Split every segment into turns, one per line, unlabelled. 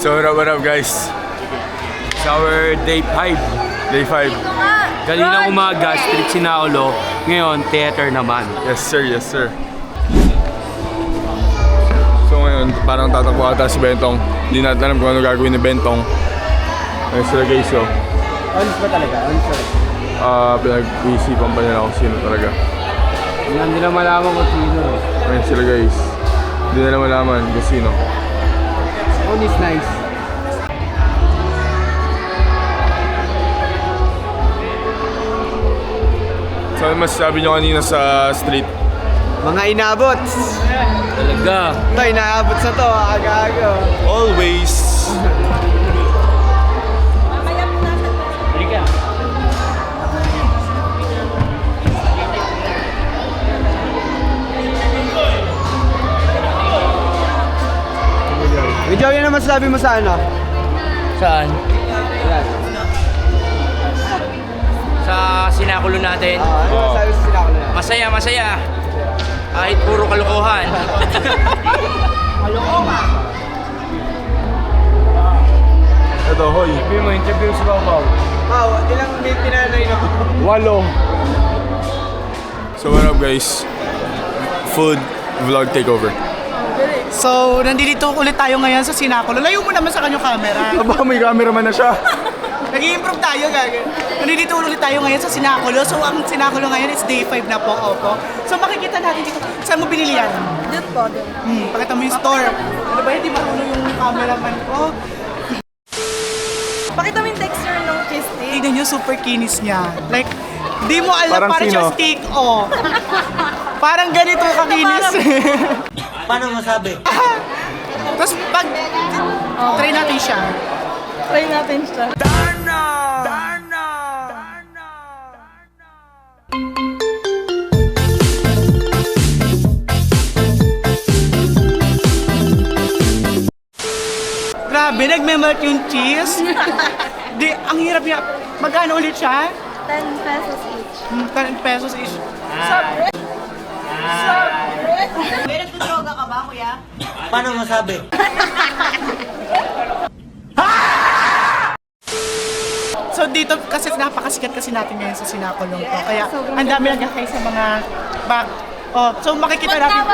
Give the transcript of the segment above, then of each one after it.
So what up guys? It's our day 5. Day 5.
Kanina umaga, Street Sinaulo. Ngayon, theater naman.
Yes sir, yes sir. So ngayon, parang tatakbo ata si Bentong. Hindi natin alam kung ano gagawin ni Bentong. Ayun sila guys, so.
Honest ba talaga? Honest ba?
Pinag-isipan pa nila kung sino talaga.
Hindi nila malaman kung sino.
Ayun sila guys. Hindi nila malaman kung sino.
Sound is nice.
So ano masasabi nyo kanina sa street?
Mga inabot.
Talaga.
Ito, inaabot sa to. Aga-aga.
Always.
Medyo yun naman sabi mo sa ano?
Saan?
Yan.
Sa sinakulo natin.
Ano sabi sa sinako na yan?
Masaya, masaya. Kahit puro kalokohan. Kalokohan.
Ito, hoy.
Interview si Babaw.
Wow, ilang may tinanay na
8. So what up guys? Food vlog takeover.
So, nandito ulit tayo ngayon sa Sinakulo. Layo mo naman sa kanyang camera.
Aba, may cameraman na siya.
Nag-i-improve tayo, gagawin. Nandito ulit tayo ngayon sa Sinakulo. So, ang Sinakulo ngayon is day 5 na po, opo. So, makikita natin dito. Saan mo binili yan?
Dito po, dito.
Pakita mo yung store. Ano ba, hindi marunong yung cameraman ko.
Pakita mo yung texture ng cheese stick.
Tignan nyo, super kinis niya. Like, di mo alam,
Parang
parang
sino?
siya steak, oh. Parang ganito kakinis.
Paano masabi?
Tapos, pag try natin siya.
Try natin siya.
Grabe, nagme-melt yung cheese. Di, ang hirap niya. Magkano ulit siya?
10 pesos each.
10 pesos each.
Paano masabi?
So dito kasi napakasikat kasi natin ngayon sa Sinakulong to. Kaya ang dami nagkakay sa mga back. Oh, so makikita natin.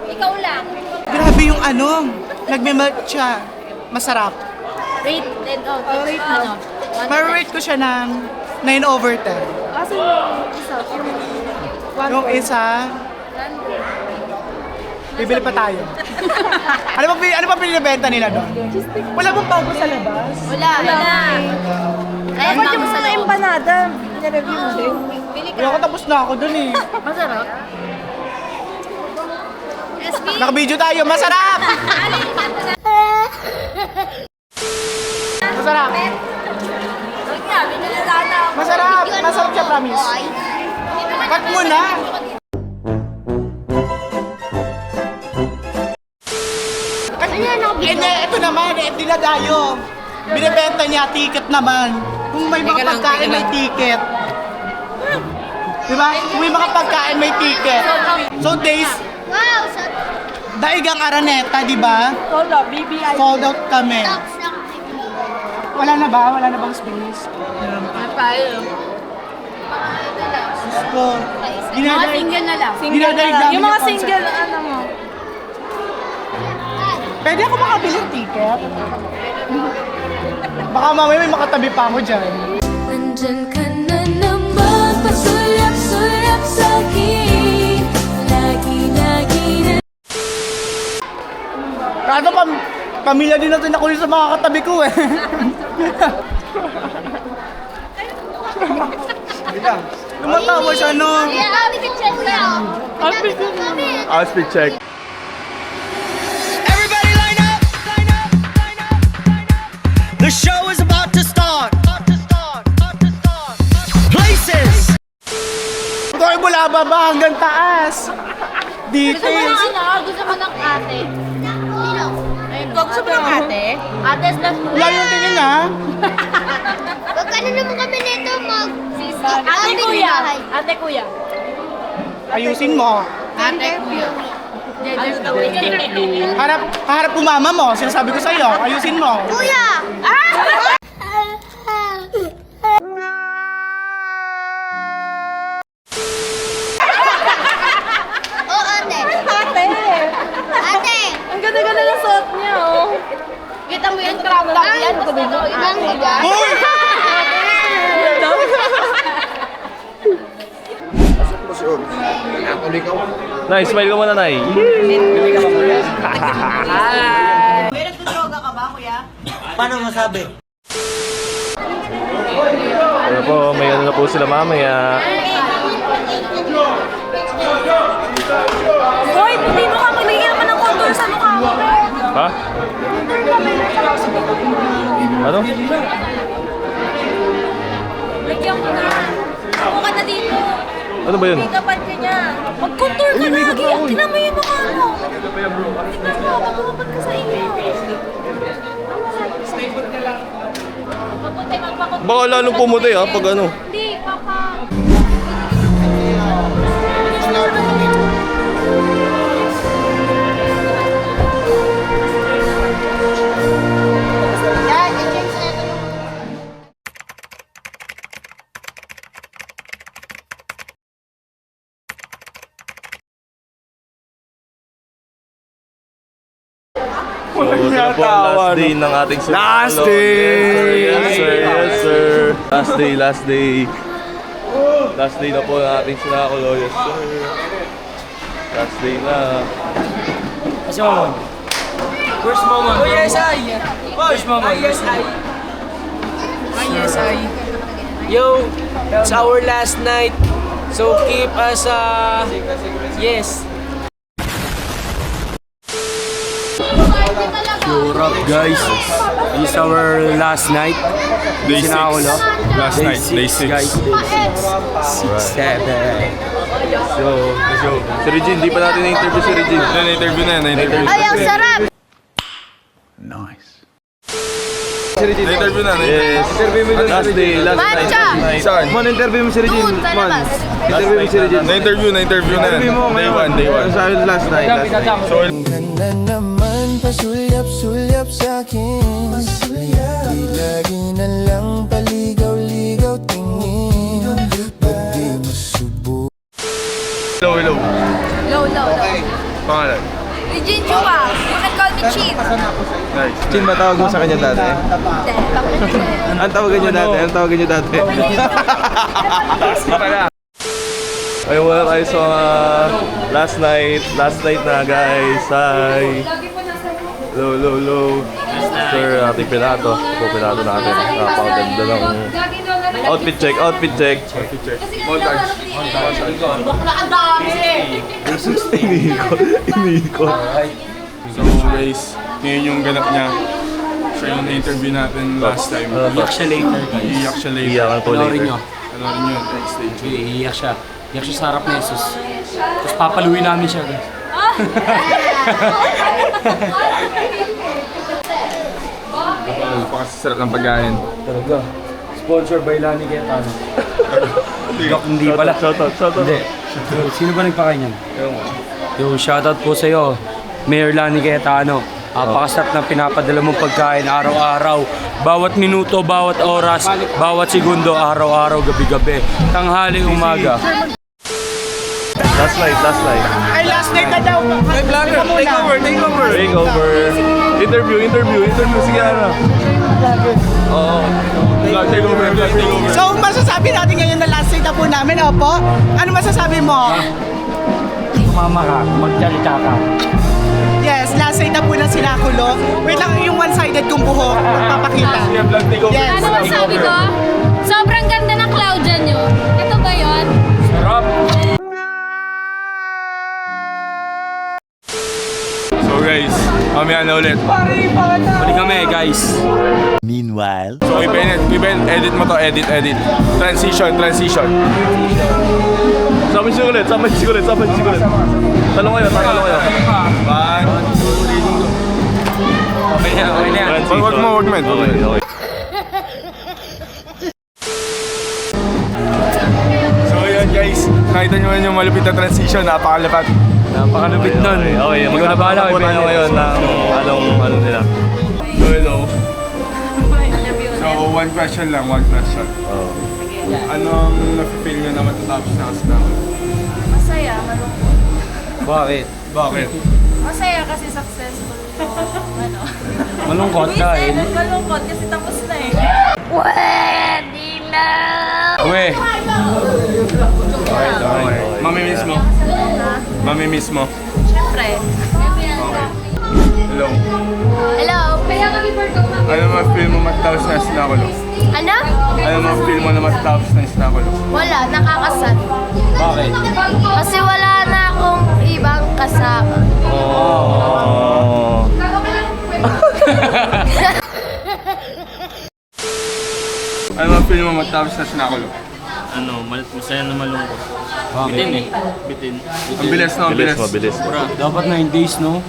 Ikaw lang.
Grabe yung ano, nagme-melt siya. Masarap.
Rate 10 out of ano?
Ma-rate ko siya ng 9/10.
Kasi yung isa.
Yung isa, bibili pa tayo. Ano pa binibenta nila doon? Wala bang bago sa labas?
Wala. Kaya Dapat yung mga empanada. Nireview mo din. Bili
Wala ko, tapos na ako doon eh.
Masarap.
Naka-video tayo, masarap! Masarap! Masarap! Masarap siya, promise. Cut mo na! Hindi, ito naman, dinadayo. Binibenta niya, ticket naman. Kung may mga pagkain, may ticket. Diba? Kung may mga pagkain, may ticket. So, days, Daigang Araneta, di ba?
Sold out. BBI.
Sold out kami. Wala na ba? Wala na bang space?
Tayo.
Gusto.
Mga single na lang.
Dinadaig
Yung mga
namin
single, ano mo?
Pwede ako makabili ng ticket? Baka mamaya may makatabi pa ako dyan.
Nandyan ka na naman, pasulap-sulap sa'kin. Lagi-lagi na.
Kaso pamilya din natin ako sa mga katabi ko eh. Lumatawa siya no.
Outfit check.
Everybody line up! Line up! Line up! Line up! The show is about to start! Places!
Ito ay mula baba hanggang taas. Details.
Gusto mo ng ate? Gusto mo ng ate? Ate slash
Wala yung tingin ha.
Magkano naman kami nito mag...
Ate kuya. Ate kuya.
Ayusin mo.
Ate, kuya.
Harap po mama mo. Sinasabi ko sa'yo. Ayusin mo.
Kuya! Oh, ate. Ate! Ate! Ang ganda-ganda ng suot niya, oh. Kita mo yung crop top yan, tapos ito, ibang higa.
Nay, smile ka muna, Nay.
Kuya, nagdodroga ka ba, kuya?
Ano po, may ano na po sila mamaya.
Hoy, hindi mo ka magbigay naman ng contour sa mukha mo.
Ha? Ano?
Lagyan mo na. Ako ka na dito.
Ano ba yun?
Ikapan ka niya. Mag-contour ka lagi. Tingnan mo yung mukha mo. Tingnan mo, magpapapan ka sa inyo. Mabuti, magpakontour.
Baka lalong pumuti ha, pag ano.
Hindi, papa.
So, ito na po ang last day ng ating
Last day!
Yes sir, yes sir. Last day, last day. Last day na po ng ating sinakulo. Yes sir. Last day na.
Kasi Momon. First moment. Oh, yes, I. First moment. Yes, I. Yes, I. Yo, it's our last night. So keep us, yes. You're up, guys. This is our last night.
Day 6.
Sinakulo.
Last night, day 6.
Guys, day 6, 7.
So, let's go. Si Regine, di pa natin na-interview si Regine.
Na-interview na, na-interview.
Ay, ang sarap!
Na-interview na,
Yes. Last day, last night.
Mancha!
Last night.
Saan?
interview mo si Regine.
Doon, sa labas.
Interview mo si Regine.
Na-interview na yan.
Interview mo
Day 1, day 1.
Sa last night.
So,
Na naman pasulyap-sulyap sa'kin Di lagi na lang paligaw-ligaw tingin Ba't di mo subo
hello, hello.
Low.
Pangalan.
Regine Chua. You can call me Chin.
Nice.
Chin, matawag mo sa kanya dati?
Hindi.
Ang tawagan niyo dati? Ang tawagan niyo dati?
Ayun, wala tayo sa last night na guys. Hi. Hello. Sir, ating Pilato. Po, Pilato natin. Napakaganda ng outfit check. Iniikot.
So guys, ngayon yung ganap niya. Siya yung na-interview natin last time.
Iyak siya later, guys.
Iiyak siya later.
Iyakan po
Panoorin
later.
nyo.
Panoorin nyo yung next stage.
Iiyak siya. Iyak siya sa harap ni Jesus. Tapos papaluin namin siya, guys.
Napakasarap ng pagkain.
Talaga. Sponsor by Lani Quetano. Hindi pala.
Shoutout.
Hindi. Sino ba nagpakain yan? Yung shoutout po sa'yo, Mayor Lani Quetano. Napakasarap ng pinapadala mong pagkain araw-araw. Bawat minuto, bawat oras, bawat segundo, araw-araw, gabi-gabi. Tanghali, umaga.
Last night.
Ay, last night na daw. Ay, vlogger. Take over.
Take over. Interview. Sige, Ara. Oo.
Take over.
So, masasabi natin ngayon na last night na po namin, opo. Ano masasabi mo?
Mama ka, magsalita ka.
Yes, last night na po na sinakulo. Wait lang, yung one-sided kong buhok, magpapakita. Yes.
Ano masabi ko? Sobrang ganda ng cloud dyan nyo. Ito ba yun?
Sarap.
So guys, mamaya na ulit.
Balik kami, guys.
So Iben, edit mo to, edit. Transition.
Sabay siya ulit. Talong kayo.
One.
Okay na yan.
Wag mo.
Okay.
So yun guys, nakita nyo yun yung malupit na transition, napakalapat.
Napakalupit nun.
Okay,
Hindi ko na bahala.
magkakapo tayo ngayon ng ano nila.
So, hello. So, one question lang, one question.
Oh.
Anong nafe-feel nyo na matatapos na kasi na?
Masaya, malungkot.
Bakit?
Bakit?
Masaya kasi successful. Ano?
Malungkot dahil.
Malungkot kasi tapos na eh.
Pwede na.
Uwe.
Okay. Mamimiss mo? Mamimiss mo?
Siyempre.
Hello.
Hello. Kaya kami for
Ano ma-feel mo matatapos na sinakulo?
Ano?
Ano ma-feel mo na matatapos na sinakulo?
Wala, nakakasad.
Bakit?
Kasi wala na akong ibang kasama.
Oh.
Ano ma-feel mo matatapos na sinakulo?
Masaya na malungkot.
Bakit?
Bitin.
Ang bilis no, ang bilis.
Mabilis.
Dapat 9 days, no?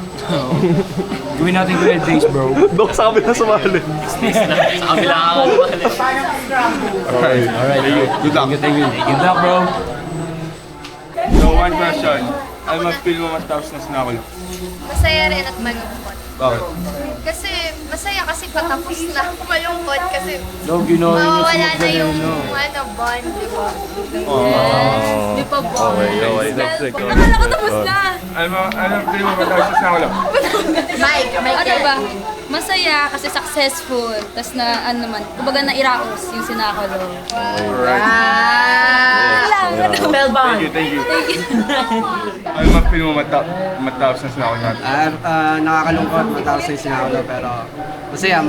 Gawin natin 12 days, bro.
Doon sa kabila sumali.
Sa kabila ka
Alright.
Alright.
Good luck.
Thank you. Good luck, bro.
So, one question. Ano ma-feel mo matatapos na sinakulo?
Masaya rin at malungkot.
Bakit?
Kasi masaya kasi patapos na. Malungkot kasi
No, ginawa niyo
mawawala
sunod
na
na
yung
yun, no?
bond, di ba?
Di pa bond.
Okay. Next.
Akala ko tapos na.
Ano feel mo matatapos na sinakulo?
Mike,
Ano ba? Masaya kasi successful. Tapos na, ano naman, kumbaga na-iraos yung sinakulo.
Thank you. Ano ma-feel mo matatapos na sinakulo natin?
Nakakalungkot matapos yung sinakulo pero masaya.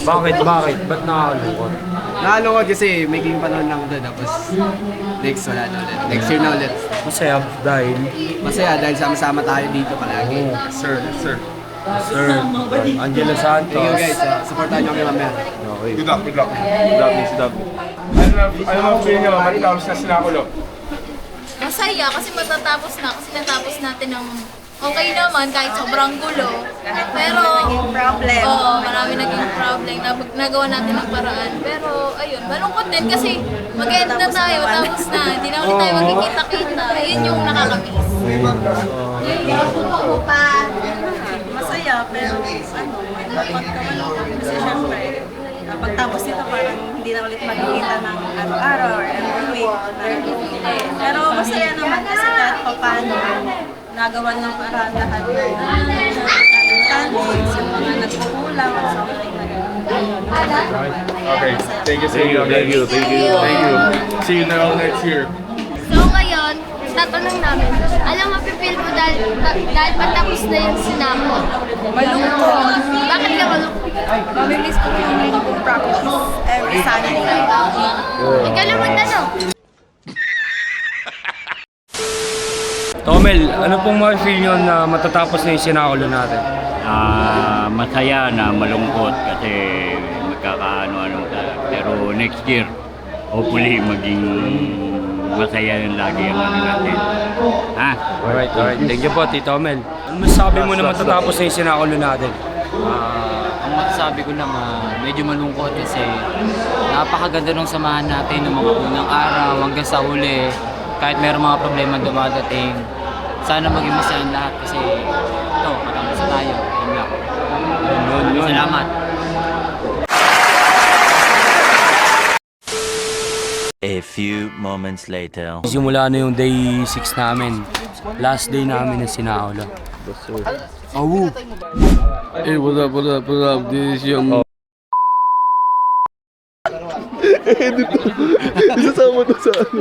Bakit? Ba't nakakalungkot?
Nakakalungkot kasi may panahon lang doon tapos next wala na ulit. Next year na ulit.
Masaya dahil.
Masaya dahil sama-sama tayo dito palagi.
Sir.
Sir, Angelo Santos.
Thank you guys. Supportahan nyo kami mamaya.
Okay.
Good luck.
Dami.
Ano ma-feel nyo matatapos na sinakulo?
Masaya kasi matatapos na. Kasi natapos natin ng okay naman kahit sobrang gulo. Pero,
problem.
oo, marami naging problem. Nagawa natin ng paraan. Pero, ayun, malungkot din kasi mag-end na tayo. Tapos na. Hindi na ulit tayo magkikita-kita. Yun yung nakakamiss.
Masaya, pero pagkamalungkot kasi syempre, pagtapos nito parang hindi na ulit magkikita ng araw-araw or every week. Pero masaya naman kasi kahit pa paano nagawa ng paraan lahat ng standings, yung mga nagkukulang or something like that.
Okay. Thank you. See you now next year.
So ngayon, tatanong namin, alam mapipil mo dahil patapos na yung sinako?
Malungkot.
Bakit ka malungkot?
Mamimiss ko yung practice every Sunday.
Ikaw lang magtanong.
Tomel, ano pong ma-feel nyo na matatapos na yung sinakulo natin?
Masaya na malungkot kasi magkakaano-ano pero next year hopefully maging masaya yung lagi ang ano natin. Ha?
Alright. Thank you po, Tito Mel. Ano masasabi mo na matatapos na yung sinakulo natin?
Ang masasabi ko lang, medyo malungkot kasi napakaganda ng samahan natin ng mga unang araw hanggang sa huli. Kahit mayroong mga problema dumadating, sana maging masaya ang lahat kasi ito, katapos na tayo. Yun lang. Salamat.
A few moments later.
Simula na yung day 6 namin. Last day namin na sinakulo. Awu!
Hey, what up? This is yung...
Isasama to sa ano.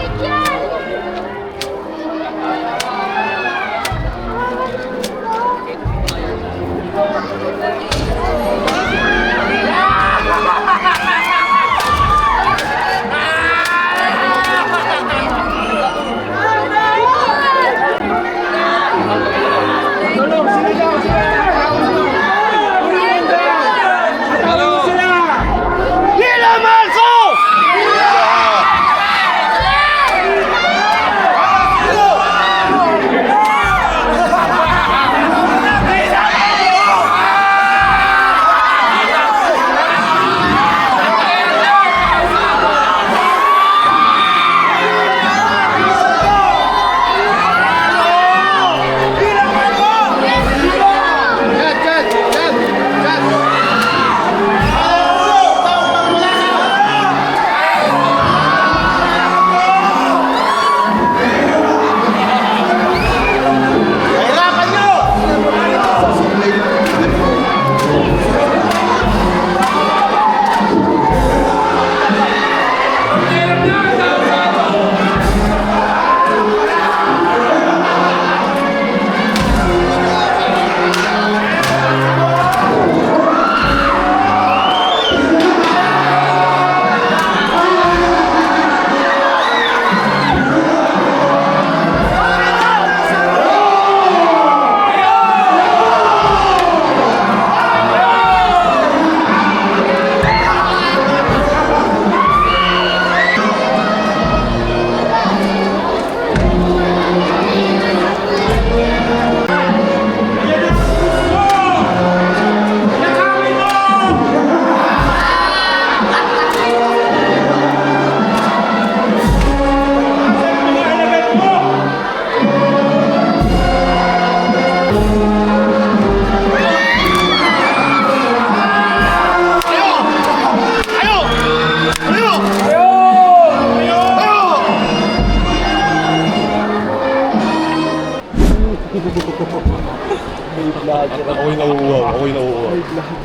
Masakit yan!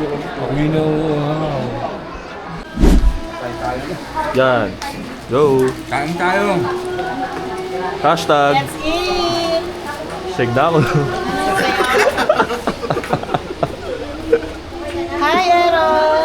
Uwi na
Yan. Go.
Kain tayo.
Hashtag. Shake na ako.
Hi, Aaron!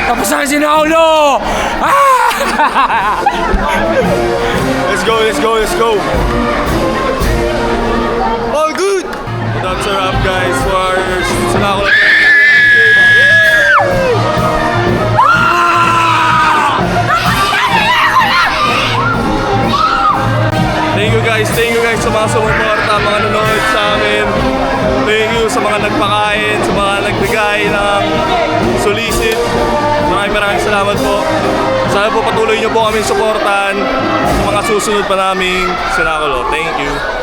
Tapos na si Naulo! Ah!
Let's go, let's go, let's go. All good. That's a wrap, guys, for Sinakol. Thank you guys sa mga sumuporta, mga nanonood sa amin. Thank you sa mga nagpakain, sa mga nagbigay ng solicit. Maraming salamat po. Sana po patuloy nyo po kami suportahan sa mga susunod pa naming Sinakol. Thank you.